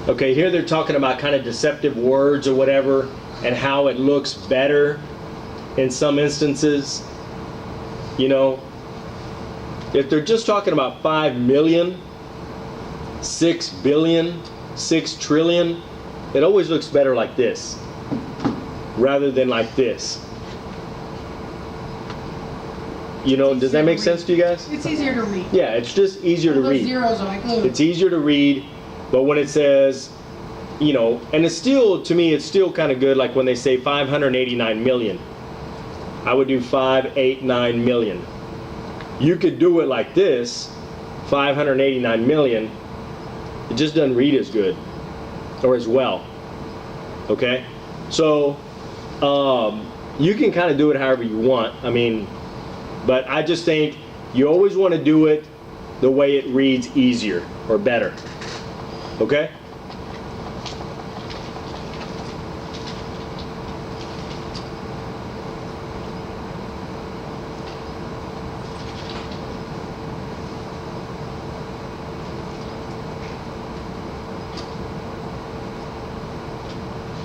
Okay, here they're talking about kind of deceptive words or whatever, and how it looks better in some instances. You know, if they're just talking about 5 million, 6 billion, 6 trillion, it always looks better like this rather than like this. You know, does that make sense to you guys? It's easier to read. Yeah, it's just easier to read. Those zeros are like, ugh. It's easier to read, but when it says, you know, and it's still, to me, it's still kind of good, like when they say 589 million. I would do 589 million. You could do it like this, 589 million. It just doesn't read as good or as well. Okay? So, you can kind of do it however you want. I mean, but I just think you always want to do it the way it reads easier or better. Okay?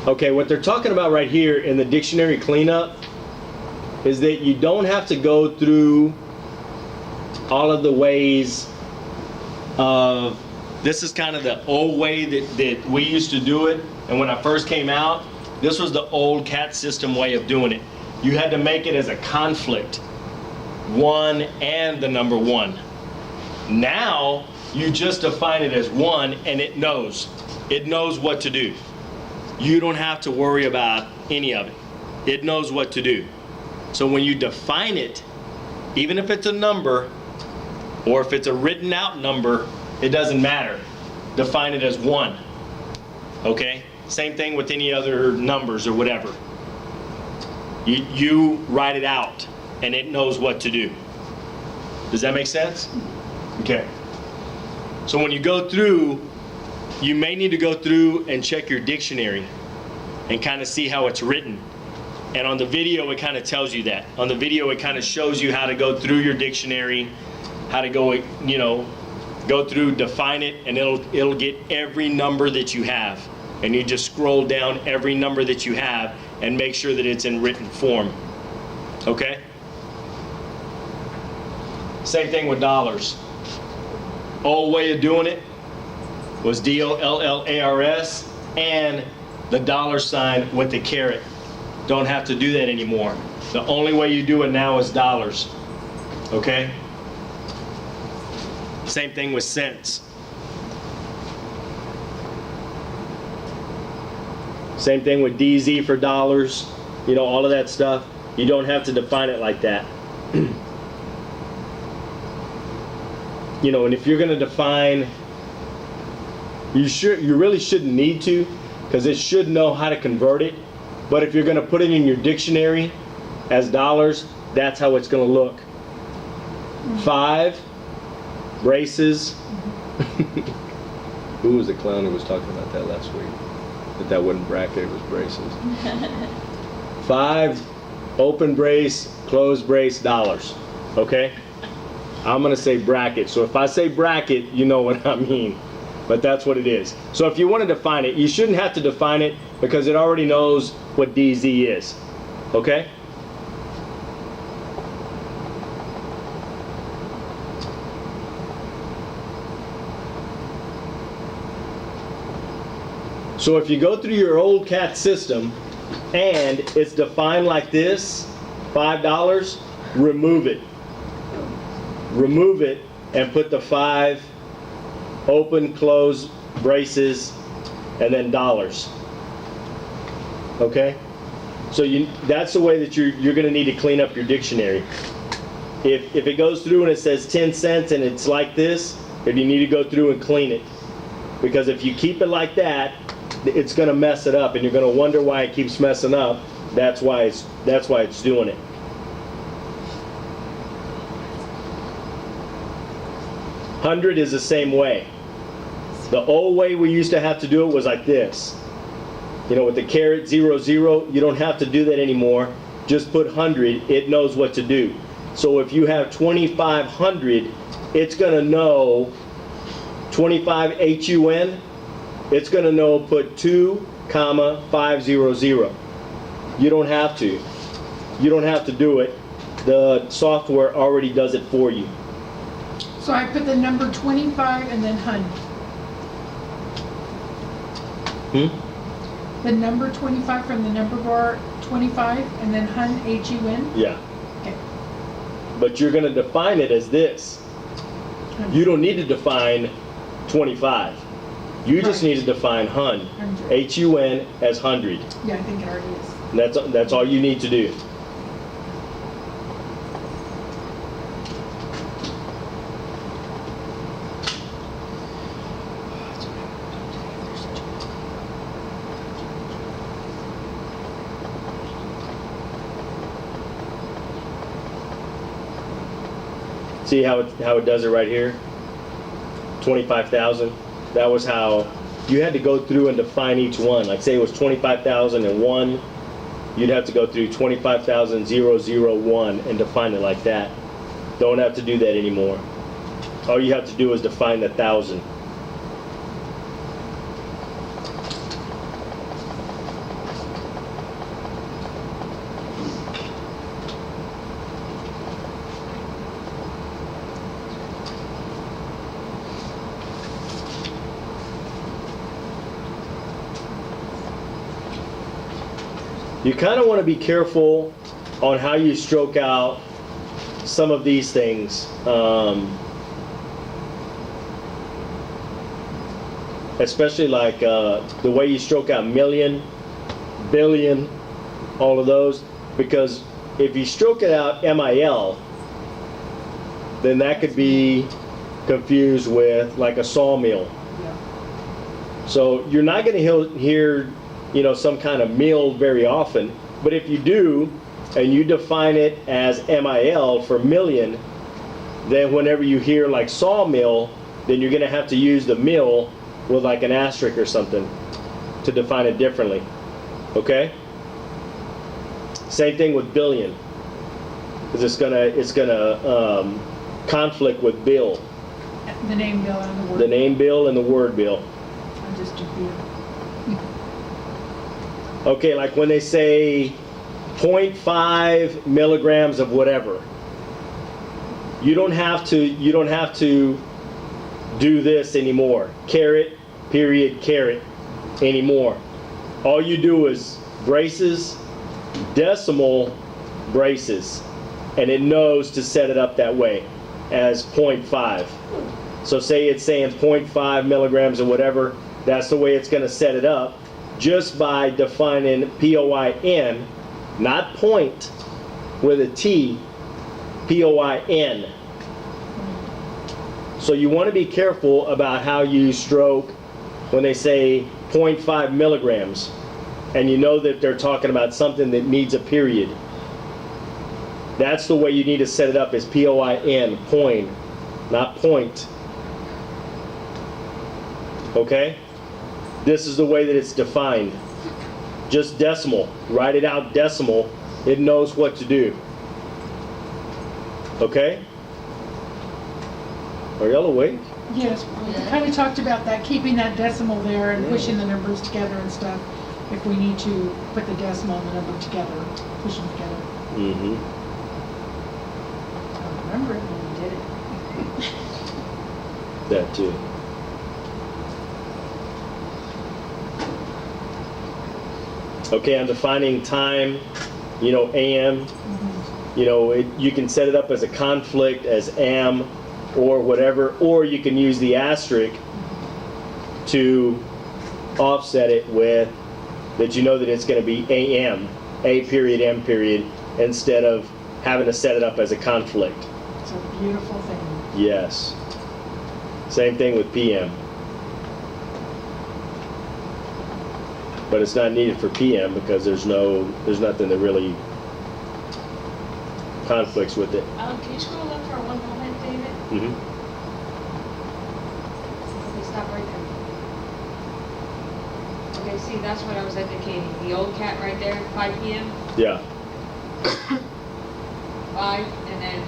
Okay, what they're talking about right here in the dictionary cleanup is that you don't have to go through all of the ways of, this is kind of the old way that we used to do it, and when I first came out, this was the old CAT system way of doing it. You had to make it as a conflict, 1 and the number 1. Now, you just define it as 1 and it knows what to do. You don't have to worry about any of it. It knows what to do. So when you define it, even if it's a number or if it's a written out number, it doesn't matter. Define it as 1. Okay? Same thing with any other numbers or whatever. You write it out and it knows what to do. Does that make sense? Okay. So when you go through, you may need to go through and check your dictionary and kind of see how it's written. And on the video, it kind of tells you that. On the video, it kind of shows you how to go through your dictionary, how to go, you know, go through, define it, and it'll get every number that you have. And you just scroll down every number that you have and make sure that it's in written form. Okay? Same thing with dollars. Old way of doing it was DOLLARS and the dollar sign with the caret. Don't have to do that anymore. The only way you do it now is dollars. Okay? Same thing with cents. Same thing with DZ for dollars. You know, all of that stuff. You don't have to define it like that. You know, and if you're going to define, you really shouldn't need to, because it should know how to convert it. But if you're going to put it in your dictionary as dollars, that's how it's going to look. 5 braces. Who was the clown who was talking about that last week? That wasn't bracket, it was braces. 5 open brace, closed brace, dollars. Okay? I'm going to say bracket. So if I say bracket, you know what I mean. But that's what it is. So if you want to define it, you shouldn't have to define it because it already knows what DZ is. Okay? So if you go through your old CAT system and it's defined like this, $5, remove it. Remove it and put the 5 open, close braces, and then dollars. Okay? So that's the way that you're going to need to clean up your dictionary. If it goes through and it says 10 cents and it's like this, then you need to go through and clean it. Because if you keep it like that, it's going to mess it up and you're going to wonder why it keeps messing up. That's why it's doing it. $100 is the same way. The old way we used to have to do it was like this. You know, with the caret 00, you don't have to do that anymore. Just put 100, it knows what to do. So if you have 2500, it's going to know 25 HUN it's going to know put 2, 500. You don't have to. You don't have to do it. The software already does it for you. So I put the number 25 and then HUN. The number 25 from the number bar 25 and then HUN, HUN? Yeah. Okay. But you're going to define it as this. You don't need to define 25. You just Right. need to define HUN, 100. HUN as 100. Yeah, I think it already is. And that's all you need to do. See how it does it right here? 25,000. That was how you had to go through and define each one. Like say it was 25,001, you'd have to go through 25,001 and define it like that. Don't have to do that anymore. All you have to do is define the 1,000. You kind of want to be careful on how you stroke out some of these things. Especially like the way you stroke out million, billion, all of those. Because if you stroke it out MIL, then that could be confused with like a sawmill. Yeah. So you're not going to hear, some kind of mill very often. But if you do, and you define it as MIL for million, then whenever you hear like sawmill, then you're going to have to use the mill with like an asterisk or something to define it differently. Okay? Same thing with billion, because it's gonna conflict with bill. The name bill and the word. The name bill and the word bill. I just do bill. Okay, like when they say 0.5 milligrams of whatever, you don't have to do this anymore. Caret, period, caret anymore. All you do is braces, decimal braces, and it knows to set it up that way as 0.5. So say it's saying 0.5 milligrams or whatever, that's the way it's going to set it up, just by defining POIN, not point with a T, POIN. So you want to be careful about how you stroke when they say 0.5 milligrams, and you know that they're talking about something that needs a period. That's the way you need to set it up, is POIN, point, not point. Okay? This is the way that it's defined. Just decimal. Write it out decimal. It knows what to do. Okay? Are y'all awake? Yes, we kind of talked about that, keeping that decimal there and pushing the numbers together and stuff. If we need to put the decimal and the number together, push them together. Mm-hmm. I remember it when we did it. That too. Okay, I'm defining time, AM. You can set it up as a conflict, as am, or whatever, or you can use the asterisk to offset it with that that it's going to be AM, A period, M period, instead of having to set it up as a conflict. It's a beautiful thing. Yes. Same thing with PM. But it's not needed for PM because there's nothing that really conflicts with it. Can you scroll up for one moment, David? Mm-hmm. Okay, stop right there. Okay, see, that's what I was indicating. The old cat right there, 5 p.m. Yeah. 5 and then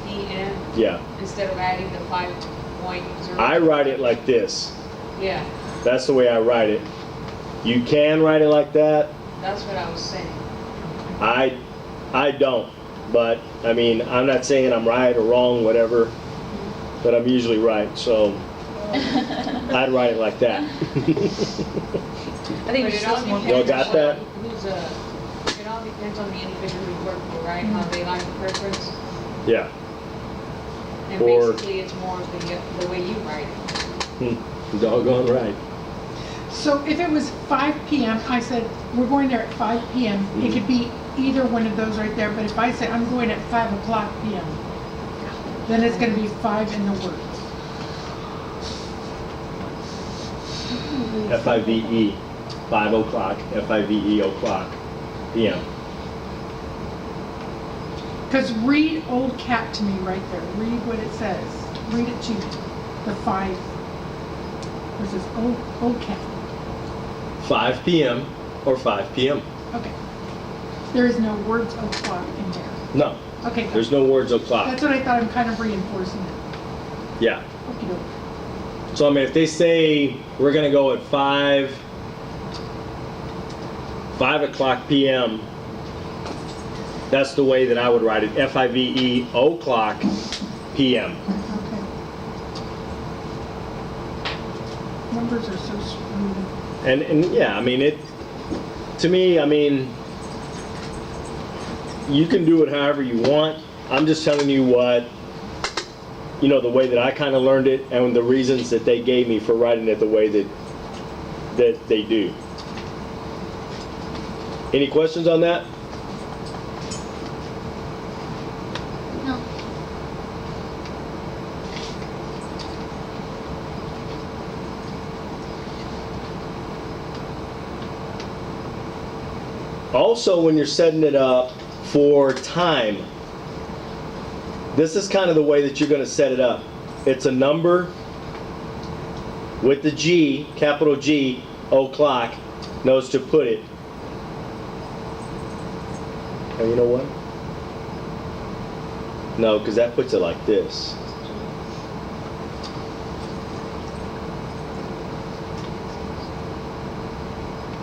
PM Yeah. instead of adding the 5.0. I write it like this. Yeah. That's the way I write it. You can write it like that. That's what I was saying. I don't. But, I mean, I'm not saying I'm right or wrong, whatever, but I'm usually right, so I'd write it like that. I think But it's it all just more. depends Y'all got on that? Who's, it all depends on the individual who's working for, right? How they like the preference. Yeah. And Or- basically, it's more the way you write it. Doggone right. So if it was 5 PM, I said, we're going there at 5 PM, it could be either one of those right there, but if I say I'm going at 5 o'clock PM, then it's gonna be 5 in the words. FIVE, 5 o'clock, FIVE o'clock, PM. Because read Old Cat to me right there, read what it says, read it to me, the 5, this is Old Cat, 5 PM or 5 PM. okay. There is no words o'clock in there, No, okay, good. there's no words o'clock. That's what I thought, I'm kind of reinforcing it, Yeah. okey-doke. So I mean, if they say we're gonna go at 5 o'clock PM, that's the way that I would write it. FIVE o'clock PM. Okay. Numbers are so screwed. And yeah, I mean to me, I mean, you can do it however you want. I'm just telling you what, the way that I kind of learned it and the reasons that they gave me for writing it the way that they do. Any questions on that? No. Also, when you're setting it up for time, this is kind of the way that you're going to set it up. It's a number with the G, capital G, o'clock, knows to put it. And you know what? No, because that puts it like this.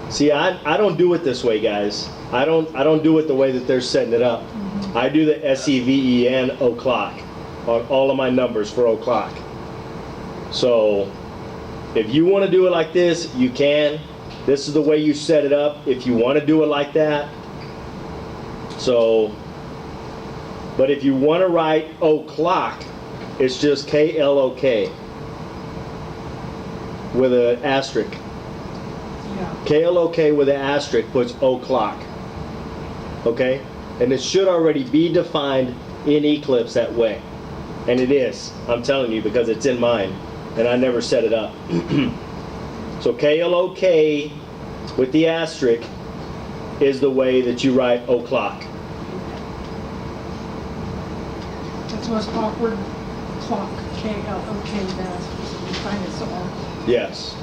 See, I don't do it this way, guys. I don't do it the way that they're setting it up. I do the SEVEN o'clock on all of my numbers for o'clock. So if you want to do it like this, you can. This is the way you set it up if you want to do it like that. So, but if you want to write o'clock, it's just KLOK with an asterisk. Yeah. KLOK with an asterisk puts o'clock. Okay? And it should already be defined in Eclipse that way. And it is. I'm telling you because it's in mine. And I never set it up. So KLOK with the asterisk is the way that you write o'clock. That's the most awkward clock, K-L-O-K, that's, you find it so awkward. Yes.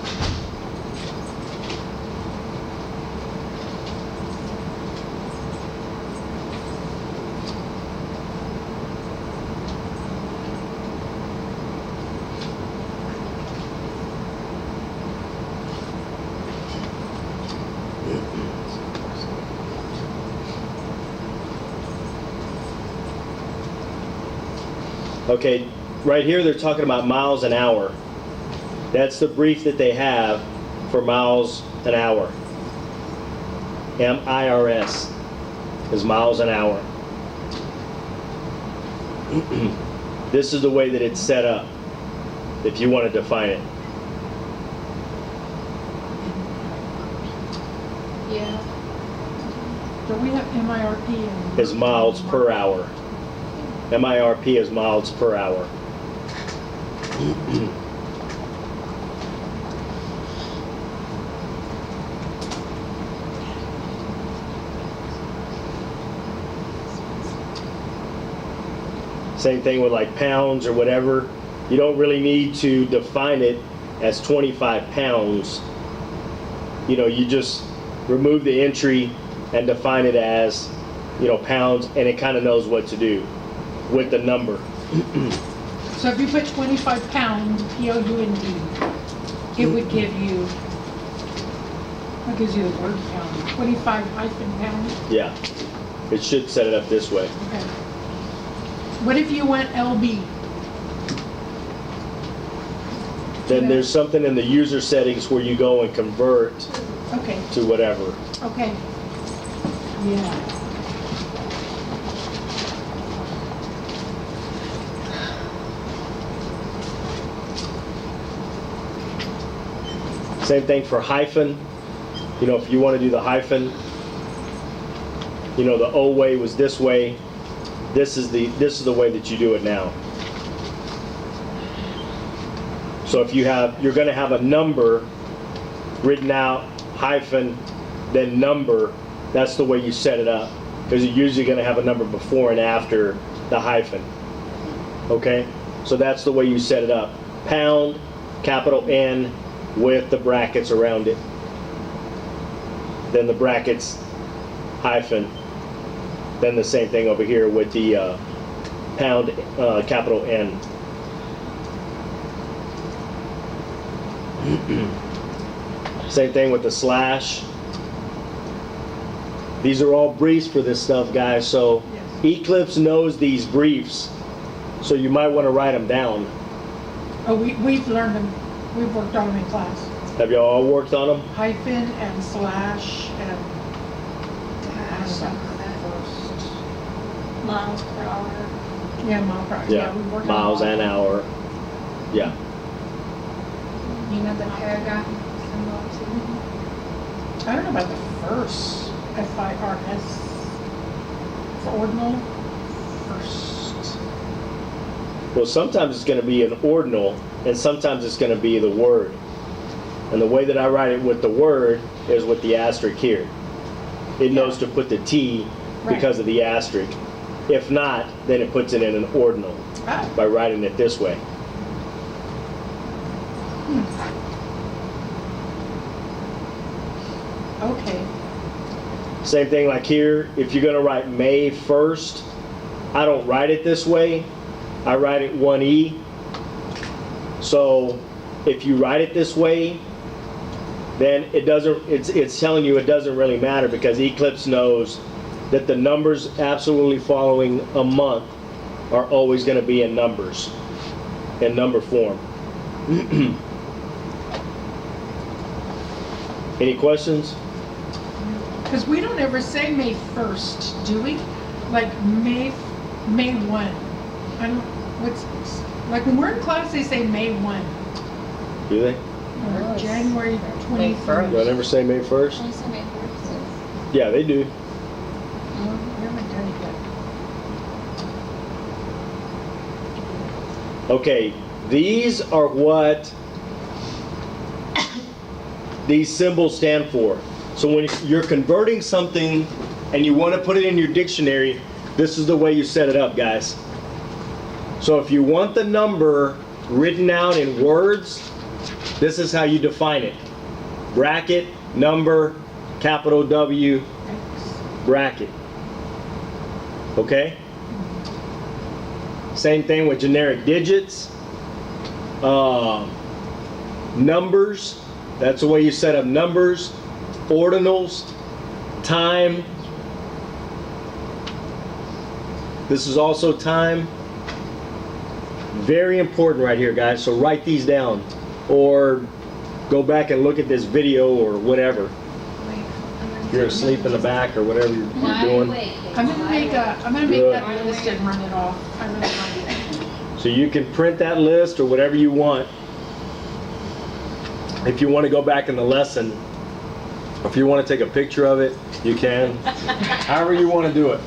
Okay, right here they're talking about miles an hour. That's the brief that they have for miles an hour. MIRS is miles an hour. This is the way that it's set up, if you want to define it. Yeah. Don't we have MIRP and? Is miles per hour. MIRP is miles per hour. Same thing with like pounds or whatever. You don't really need to define it as 25 pounds. You just remove the entry and define it as, pounds, and it kind of knows what to do with the number. So if you put 25 pounds, P-O-U-N-D, it would give you, what gives you the word count? 25 hyphen pound? Yeah. It should set it up this way. Okay. What if you went LB? Then there's something in the user settings where you go and convert Okay, to whatever. okay. Yeah. Same thing for hyphen. You know, if you want to do the hyphen, you know, the old way was this way. This is the way that you do it now. So if you're going to have a number written out, hyphen, then number, that's the way you set it up. Because you're usually going to have a number before and after the hyphen. Okay? So that's the way you set it up. Pound, capital N, with the brackets around it. Then the brackets, hyphen. Then the same thing over here with the pound, capital N. Same thing with the slash. These are all briefs for this stuff, guys. So Yes. Eclipse knows these briefs. So you might want to write them down. Oh, we've learned them, we've worked on them in class. Have y'all all worked on them? Hyphen and slash and. Miles per hour. Yeah, mile per hour. Yeah. We worked on Miles all. an hour. Yeah. You know the paragraph symbol too? I don't know about the first, FIRS, for ordinal, first. Well, sometimes it's going to be an ordinal, and sometimes it's going to be the word. And the way that I write it with the word is with the asterisk here. It knows to put the T because of the asterisk. If not, then it puts it in an ordinal Ah, by writing it this way. okay. Same thing like here, if you're going to write May 1st, I don't write it this way. I write it 1E. So if you write it this way, then it's telling you it doesn't really matter because Eclipse knows that the numbers absolutely following a month are always going to be in numbers, in number form. Any questions? Because we don't ever say May 1st, do we? Like May 1. I don't, like when we're in class, they say May 1. Do they? Or January May 23rd. Do I never say May 1st? Only so many purposes. Yeah, they do. We haven't done it yet. Okay, these are what these symbols stand for. So when you're converting something and you want to put it in your dictionary, this is the way you set it up, guys. So if you want the number written out in words, this is how you define it. Bracket, number, capital W, bracket. Okay? Same thing with generic digits. Numbers, that's the way you set up numbers. Ordinals, time. This is also time. Very important right here, guys. So write these down or go back and look at this video or whatever. If you're asleep in the back or whatever you're doing. I'm gonna make Good. that list and run it off. I'm gonna run it. So you can print that list or whatever you want. If you want to go back in the lesson, if you want to take a picture of it, you can. However you want to do it.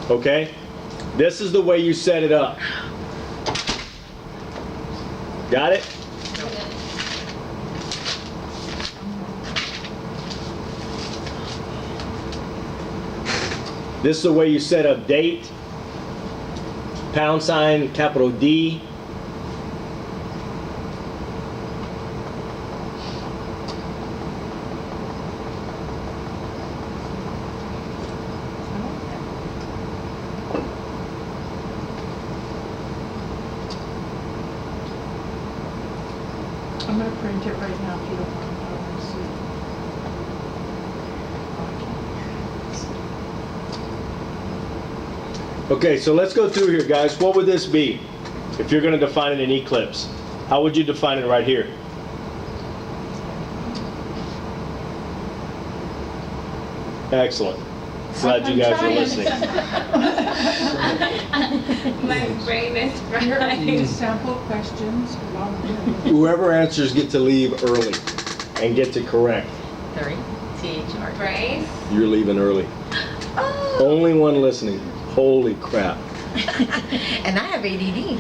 Okay? This is the way you set it up. Got it? This is the way you set up date, pound sign, capital D. I'm gonna print it right now if you don't mind. I wanna see. Okay, so let's go through here, guys. What would this be if you're going to define it in Eclipse? How would you define it right here? Excellent. Glad you guys are listening. My brain is Here are fried. the sample questions. Whoever answers get to leave early and get to correct. 3. THR. Bryce? You're leaving early. Oh. Only one listening. Holy crap. And I have ADD.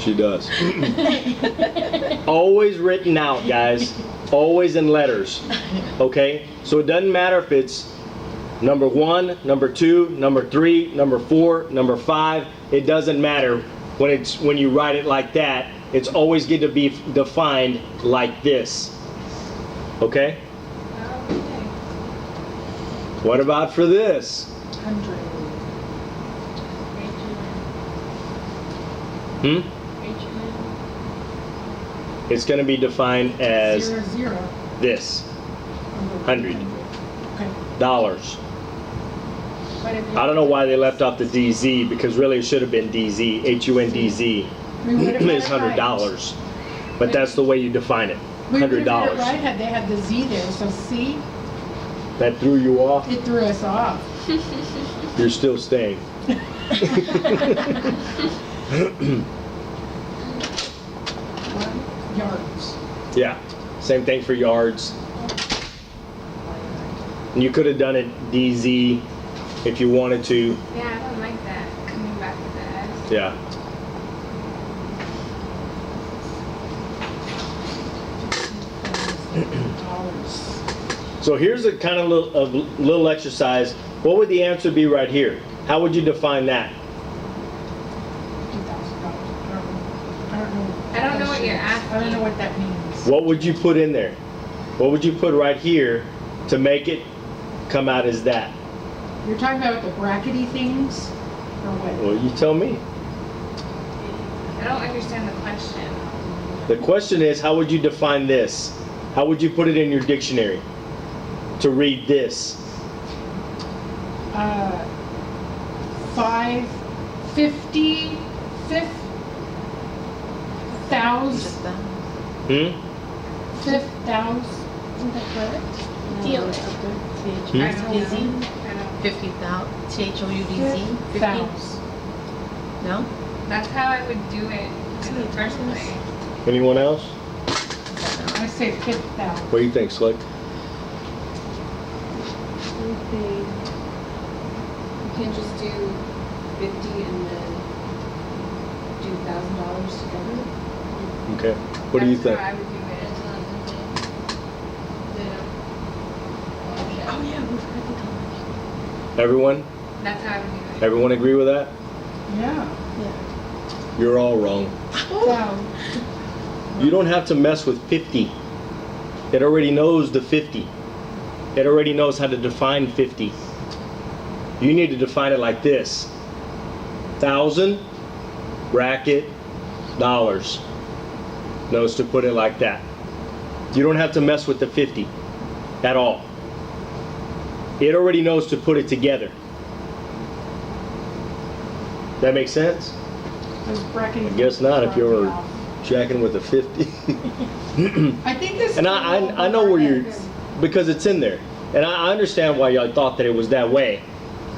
She does. Always written out, guys. Always in letters. Okay? So it doesn't matter if it's number 1, number 2, number 3, number 4, number 5. It doesn't matter when you write it like that. It's always going to be defined like this. Okay? Okay. What about for this? 100. Hmm? It's going to be defined as 00. this. 100. Okay. Dollars. But if you- I don't know why they left off the DZ, because really it should have been DZ. HUNDZ I mean, what if I is $100. But that's the way you define it. We would have $100. it right had they had the Z there, so see, That threw you off. it threw us off. You're still staying. Yards. Yeah. Same thing for yards. And you could have done it DZ if you wanted to. Yeah, I don't like that. Coming back with the S. Yeah. Dollars. So here's a kind of little exercise. What would the answer be right here? How would you define that? $2,000. I don't know. I don't know what you're asking. I don't know what that means. What would you put in there? What would you put right here to make it come out as that? You're talking about the brackety things, or what? Well, you tell me. I don't understand the question. The question is, how would you define this? How would you put it in your dictionary to read this? 550, 5,000, Hmm? 5,000. Isn't that correct? Deal it. I Hmm? don't know. THOUDZ? I don't. 50,000. THOUDZ? 50? 5,000. No? That's how I would do it in the first place. Anyone else? I say 5,000. What do you think, Slick? Okay. You can just do 50 and then do $1,000 together. Okay. What do you That's think? how I would do it. Oh, yeah, we forgot the dollars. Everyone? That's how I would do it. Everyone agree with that? Yeah. You're all wrong. 1,000. You don't have to mess with 50. It already knows the 50. It already knows how to define 50. You need to define it like this. 1,000, bracket, dollars. Knows to put it like that. You don't have to mess with the 50 at all. It already knows to put it together. That makes sense? Those brackety. I guess not if things throw me you're off. jacking with a 50. I think this. And I know where you're, because it's in there. And I understand why y'all thought that it was that way.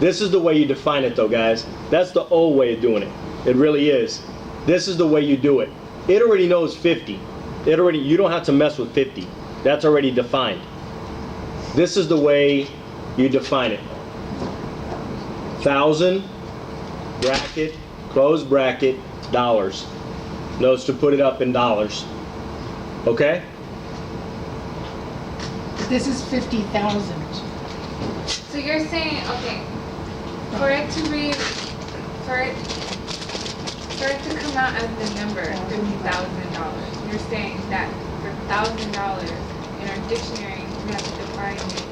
This is the way you define it though, guys. That's the old way of doing it. It really is. This is the way you do it. It already knows 50. You don't have to mess with 50. That's already defined. This is the way you define it. 1,000, bracket, close bracket, dollars. Knows to put it up in dollars. Okay? This is 50,000. So you're saying, okay, for it to read, for it to come out as the number $50,000, you're saying that for $1,000 in our dictionary we have to define it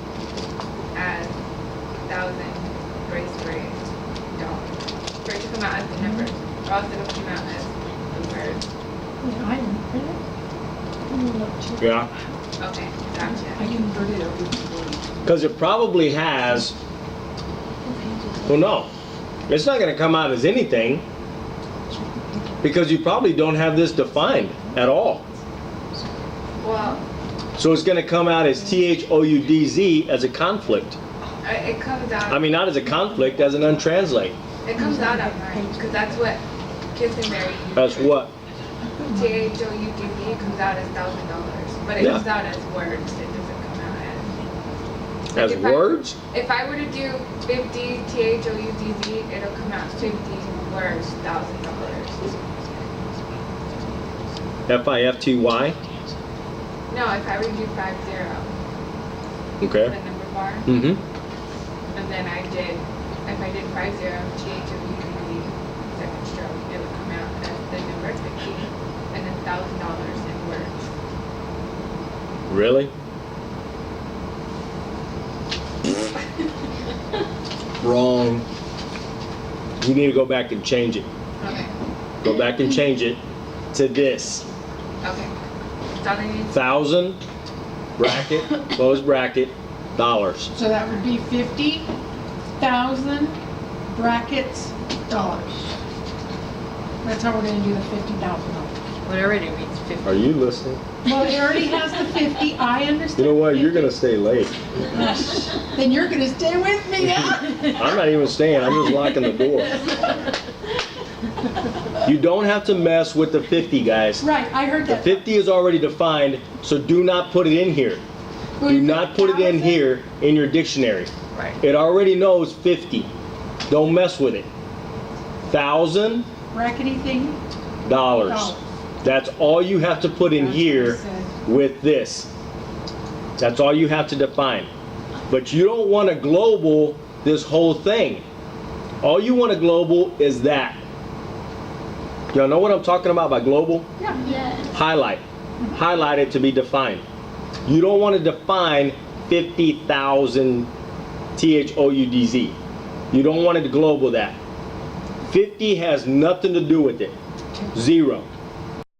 as 1,000 brace dollars for it to come out as the number, or else it'll come out as the word. Yeah, Yeah. Okay, I gotcha. converted it over to one. Because it probably has, well, no, it's not going to come out as anything because you probably don't have this defined at all. Well, So it's going to come out as THOUDZ as a conflict. it comes out. I mean, not as a conflict, as an untranslate. It comes out of mine, because that's what Kissenberry uses. That's what? THOUDZ comes out as $1,000, but it Yeah. comes out as words, it doesn't come out as. As if I- words? If I were to do 50 THOUDZ, it'll come out 50 words, $1,000. FIFTY? No, if I were to do 50, Okay. the number bar, Mm-hmm. and then if I did 50 THOUDZ, second stroke, it would come out as the number 50, and then $1,000 in words. Really? Wrong. You need to go back and change it. Okay, Go back and change it to this. okay. That's all I need. 1,000, bracket, close bracket, dollars. So that would be 50,000 brackets dollars. That's how we're gonna do the $50,000. What already reads 50. Are you listening? Well, it already has the 50, I understand. You know what? You're 50. gonna stay late. Then you're gonna stay with me, huh? I'm not even staying. I'm just locking the door. You don't have to mess with the 50, guys. Right, I heard The that. 50 is already defined, so do not put it in here. Who Do you not put it in 1,000? here in your dictionary. Right. It already knows 50. Don't mess with it. $1,000. Brackety thing? That's all you have to put in That's what here it said. with this. That's all you have to define. But you don't want to global this whole thing. All you want to global is that. Y'all know what I'm talking about by global? Yes. Highlight. Highlight it to be defined. You don't want to define 50,000 THOUDZ. You don't want it to global that. 50 has nothing to do with it. Zero.